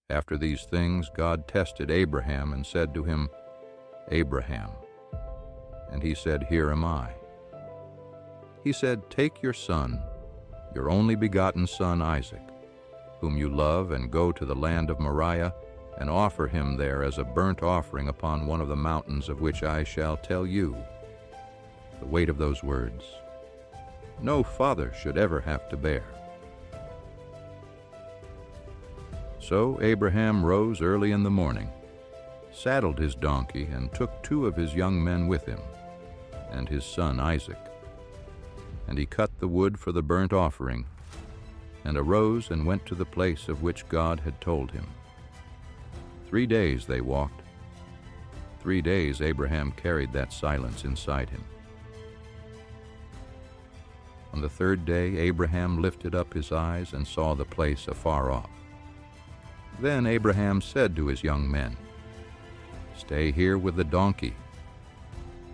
After these things, God tested Abraham and said to him, "Abraham." And he said, "Here am I." He said, "Take your son, your only begotten son Isaac, whom you love, and go to the land of Moriah, and offer him there as a burnt offering upon one of the mountains of which I shall tell you." The weight of those words no father should ever have to bear. So Abraham rose early in the morning, saddled his donkey, and took 2 of his young men with him, and his son Isaac. And he cut the wood for the burnt offering, and arose and went to the place of which God had told him. 3 days they walked. 3 days Abraham carried that silence inside him. On the 3rd day Abraham lifted up his eyes and saw the place afar off. Then Abraham said to his young men, "Stay here with the donkey.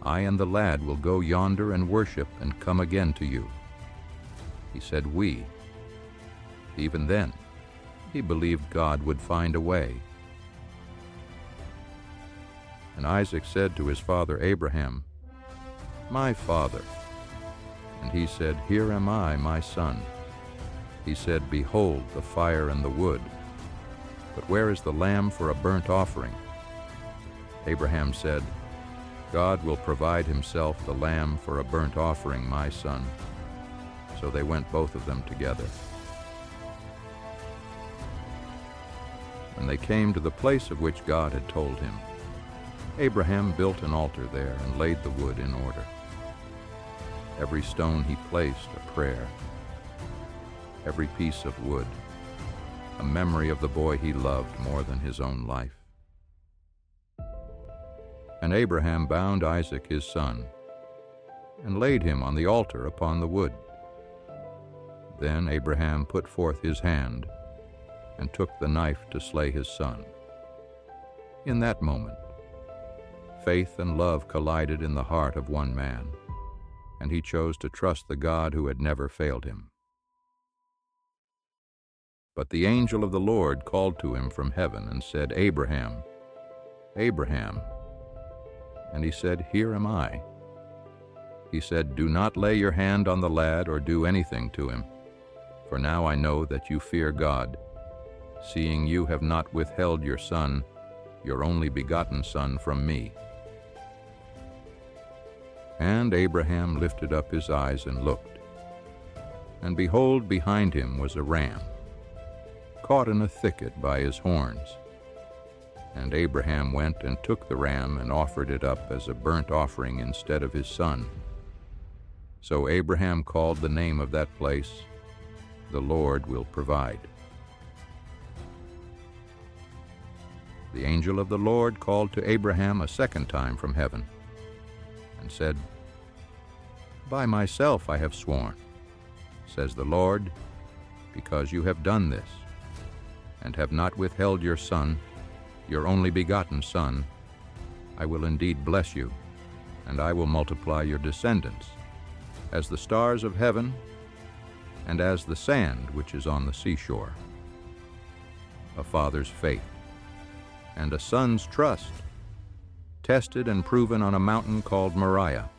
I and the lad will go yonder and worship and come again to you." He said, "We." Even then, he believed God would find a way. And Isaac said to his father Abraham, "My father." And he said, "Here am I, my son." He said, "Behold the fire and the wood, but where is the lamb for a burnt offering?" Abraham said, "God will provide himself the lamb for a burnt offering, my son." So they went both of them together. When they came to the place of which God had told him, Abraham built an altar there and laid the wood in order. Every stone he placed a prayer, every piece of wood a memory of the boy he loved more than his own life. And Abraham bound Isaac his son, and laid him on the altar upon the wood. Then Abraham put forth his hand, and took the knife to slay his son. In that moment, faith and love collided in the heart of one man, and he chose to trust the God who had never failed him. But the angel of the Lord called to him from heaven and said, "Abraham, Abraham." And he said, "Here am I." He said, "Do not lay your hand on the lad or do anything to him, for now I know that you fear God, seeing you have not withheld your son, your only begotten son, from me." And Abraham lifted up his eyes and looked, and behold, behind him was a ram, caught in a thicket by his horns. And Abraham went and took the ram and offered it up as a burnt offering instead of his son. So Abraham called the name of that place, "The Lord will provide." The angel of the Lord called to Abraham a second time from heaven, and said, "By myself I have sworn, says the Lord, because you have done this, and have not withheld your son, your only begotten son, I will indeed bless you, and I will multiply your descendants, as the stars of heaven, and as the sand which is on the seashore." A father's faith and a son's trust, tested and proven on a mountain called Moriah.